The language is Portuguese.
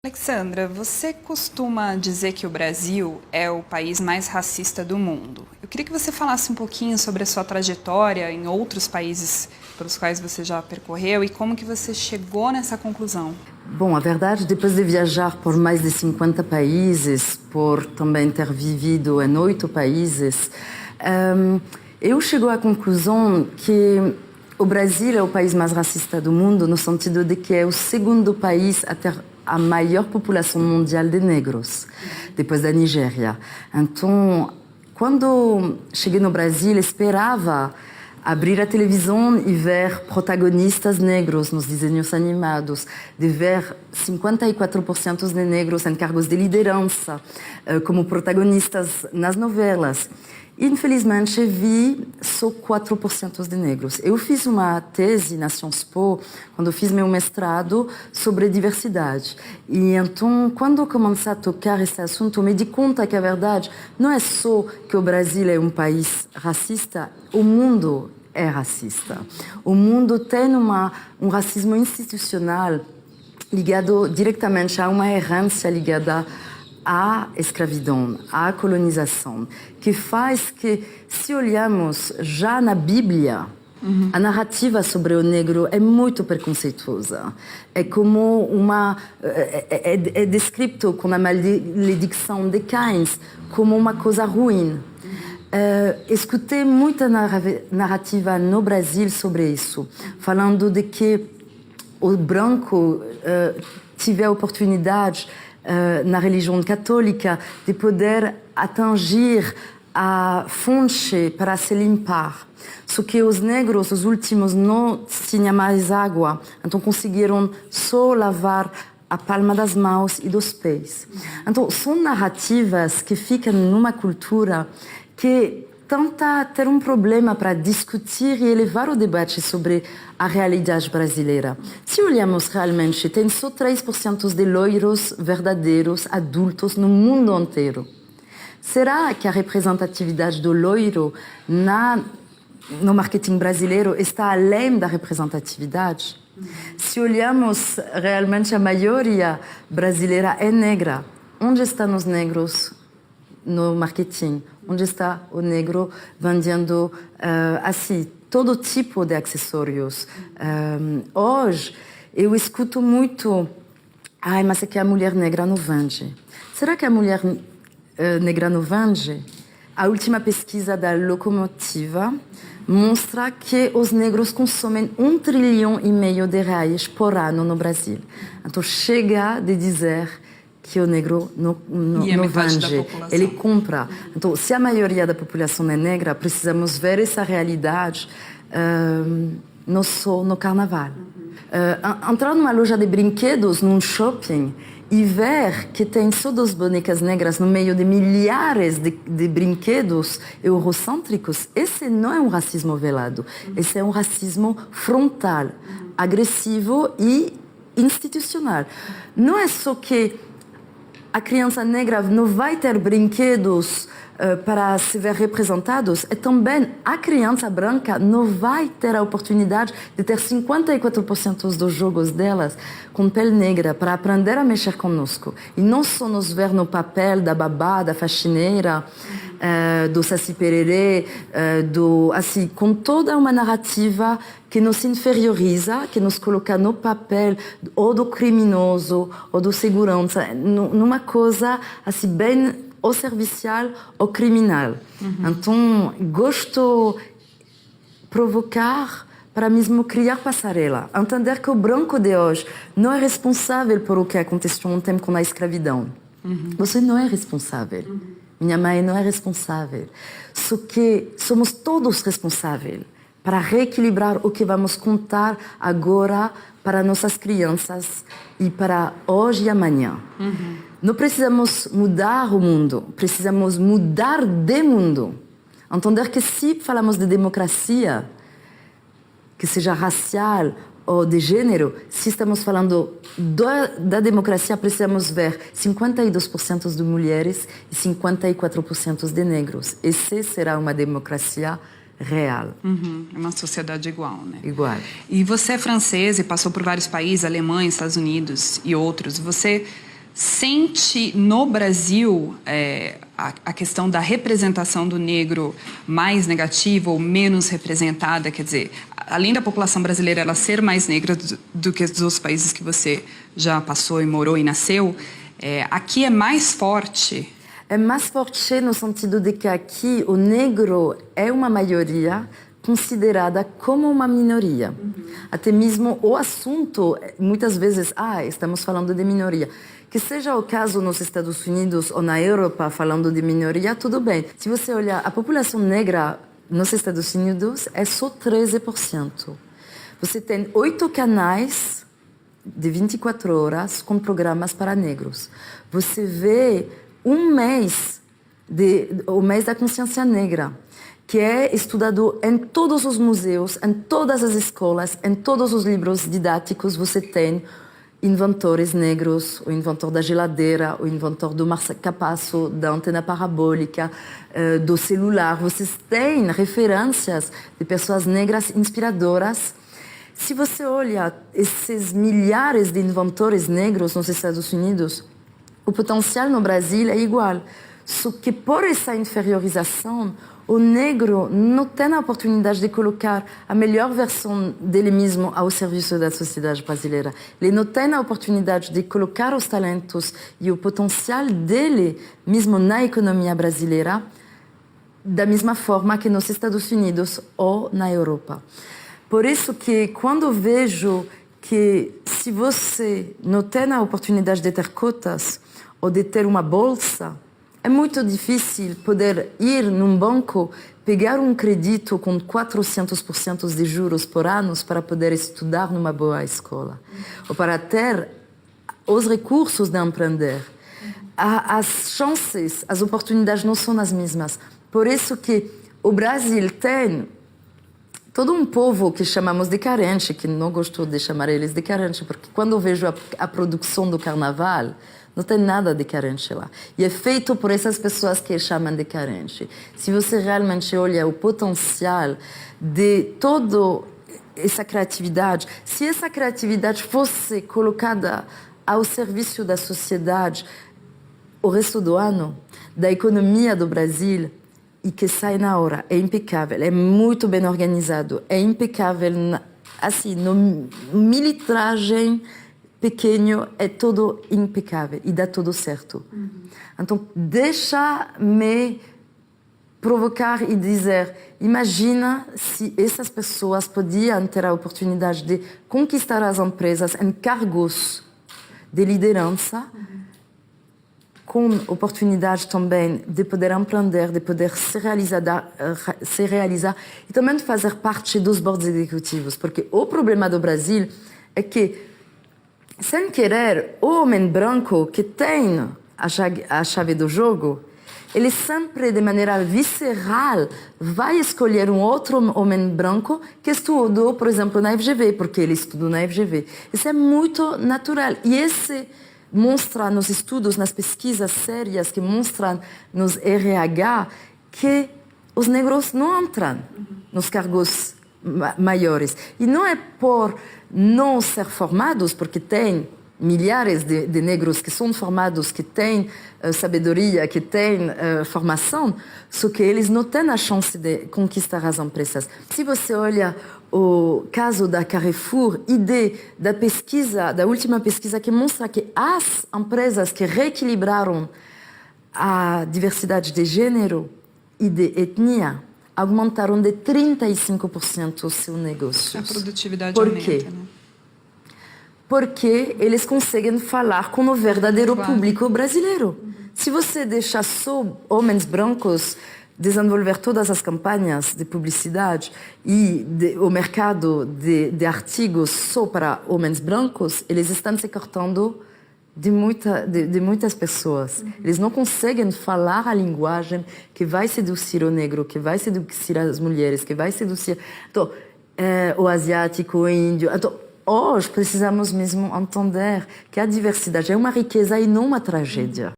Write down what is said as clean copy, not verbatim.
Alexandra, você costuma dizer que o Brasil é o país mais racista do mundo. Eu queria que você falasse um pouquinho sobre a sua trajetória em outros países pelos quais você já percorreu e como que você chegou nessa conclusão. Bom, a verdade, depois de viajar por mais de 50 países, por também ter vivido em 8 países, eu chego à conclusão que o Brasil é o país mais racista do mundo, no sentido de que é o segundo país a ter a maior população mundial de negros, depois da Nigéria. Então, quando cheguei no Brasil, esperava abrir a televisão e ver protagonistas negros nos desenhos animados, de ver 54% de negros em cargos de liderança, como protagonistas nas novelas. Infelizmente, vi só 4% de negros. Eu fiz uma tese na Sciences Po, quando fiz meu mestrado, sobre diversidade. E então, quando comecei a tocar esse assunto, me di conta que a verdade não é só que o Brasil é um país racista, o mundo é racista. O mundo tem um racismo institucional ligado diretamente a uma herança ligada à escravidão, à colonização, que faz que, se olhamos já na Bíblia, a narrativa sobre o negro é muito preconceituosa. É como é descrito com a maledicção de Caim como uma coisa ruim. Escutei muita narrativa no Brasil sobre isso, falando de que o branco tive a oportunidade na religião católica de poder atingir a fonte para se limpar. Só que os negros, os últimos, não tinham mais água, então conseguiram só lavar a palma das mãos e dos pés. Então, são narrativas que ficam numa cultura que tenta ter um problema para discutir e elevar o debate sobre a realidade brasileira. Se olhamos realmente, tem só 3% de loiros verdadeiros adultos no mundo inteiro. Será que a representatividade do loiro no marketing brasileiro está além da representatividade? Se olhamos realmente, a maioria brasileira é negra. Onde estão os negros no marketing? Onde está o negro vendendo assim, todo tipo de acessórios? Hoje, eu escuto muito, mas é que a mulher negra não vende. Será que a mulher negra não vende? A última pesquisa da Locomotiva mostra que os negros consomem 1,5 trilhão de reais por ano no Brasil. Então, chega de dizer que o negro não vende, ele compra. Então, se a maioria da população é negra, precisamos ver essa realidade não só no carnaval. Entrar numa loja de brinquedos, num shopping, e ver que tem só 2 bonecas negras no meio de milhares de brinquedos eurocêntricos, esse não é um racismo velado, esse é um racismo frontal, agressivo e institucional. Não é só que a criança negra não vai ter brinquedos para se ver representados, e também a criança branca não vai ter a oportunidade de ter 54% dos jogos delas com pele negra para aprender a mexer conosco. E não só nos ver no papel da babá, da faxineira, do Saci Pererê, assim, com toda uma narrativa que nos inferioriza, que nos coloca no papel ou do criminoso ou do segurança, numa coisa assim bem ou servicial ou criminal. Então, gosto de provocar para mesmo criar passarela. Entender que o branco de hoje não é responsável por o que aconteceu um tempo com a escravidão. Você não é responsável. Minha mãe não é responsável. Só que somos todos responsáveis para reequilibrar o que vamos contar agora para nossas crianças e para hoje e amanhã. Não precisamos mudar o mundo, precisamos mudar de mundo. Entender que se falamos de democracia, que seja racial ou de gênero, se estamos falando da democracia, precisamos ver 52% de mulheres e 54% de negros. Essa será uma democracia real. É uma sociedade igual, né? Igual. E você é francesa e passou por vários países, Alemanha, Estados Unidos e outros. Você sente no Brasil a questão da representação do negro mais negativa ou menos representada? Quer dizer, além da população brasileira ela ser mais negra do que dos outros países que você já passou e morou e nasceu, aqui é mais forte? É mais forte no sentido de que aqui o negro é uma maioria considerada como uma minoria. Até mesmo o assunto, muitas vezes, estamos falando de minoria. Que seja o caso nos Estados Unidos ou na Europa, falando de minoria, tudo bem. Se você olhar, a população negra nos Estados Unidos é só 13%. Você tem 8 canais de 24 horas com programas para negros. Você vê um mês, o mês da consciência negra, que é estudado em todos os museus, em todas as escolas, em todos os livros didáticos. Você tem inventores negros, o inventor da geladeira, o inventor do marca-passo, da antena parabólica, do celular. Vocês têm referências de pessoas negras inspiradoras. Se você olha esses milhares de inventores negros nos Estados Unidos, o potencial no Brasil é igual. Só que por essa inferiorização, o negro não tem a oportunidade de colocar a melhor versão dele mesmo ao serviço da sociedade brasileira. Ele não tem a oportunidade de colocar os talentos e o potencial dele mesmo na economia brasileira da mesma forma que nos Estados Unidos ou na Europa. Por isso que quando vejo que se você não tem a oportunidade de ter cotas ou de ter uma bolsa, é muito difícil poder ir num banco, pegar um crédito com 400% de juros por ano para poder estudar numa boa escola. Ou para ter os recursos de empreender. As chances, as oportunidades não são as mesmas. Por isso que o Brasil tem todo um povo que chamamos de carente, que não gosto de chamar eles de carente, porque quando eu vejo a produção do carnaval, não tem nada de carente lá. E é feito por essas pessoas que chamam de carente. Se você realmente olha o potencial de toda essa criatividade, se essa criatividade fosse colocada ao serviço da sociedade o resto do ano, da economia do Brasil, e que sai na hora, é impecável, é muito bem organizado, é impecável, assim, no militragem pequeno é tudo impecável e dá tudo certo. Então, deixa-me provocar e dizer, imagina se essas pessoas podiam ter a oportunidade de conquistar as empresas em cargos de liderança, com oportunidade também de poder empreender, de poder se realizar e também de fazer parte dos boards executivos. Porque o problema do Brasil é que, sem querer, o homem branco que tem a chave do jogo, ele sempre, de maneira visceral, vai escolher um outro homem branco que estudou, por exemplo, na FGV, porque ele estudou na FGV. Isso é muito natural. E esse mostra nos estudos, nas pesquisas sérias que mostram nos RH que os negros não entram nos cargos maiores. E não é por não ser formados, porque tem milhares de negros que são formados, que têm sabedoria, que têm formação, só que eles não têm a chance de conquistar as empresas. Se você olha o caso da Carrefour e da pesquisa, da última pesquisa que mostra que as empresas que reequilibraram a diversidade de gênero e de etnia aumentaram de 35% os seus negócios. A produtividade Por aumenta, quê? né? Porque eles conseguem falar com o verdadeiro público brasileiro. Se você deixar só homens brancos desenvolver todas as campanhas de publicidade e o mercado de artigos só para homens brancos, eles estão se cortando de muitas pessoas. Eles não conseguem falar a linguagem que vai seduzir o negro, que vai seduzir as mulheres, que vai seduzir o asiático, o índio. Então, hoje precisamos mesmo entender que a diversidade é uma riqueza e não uma tragédia.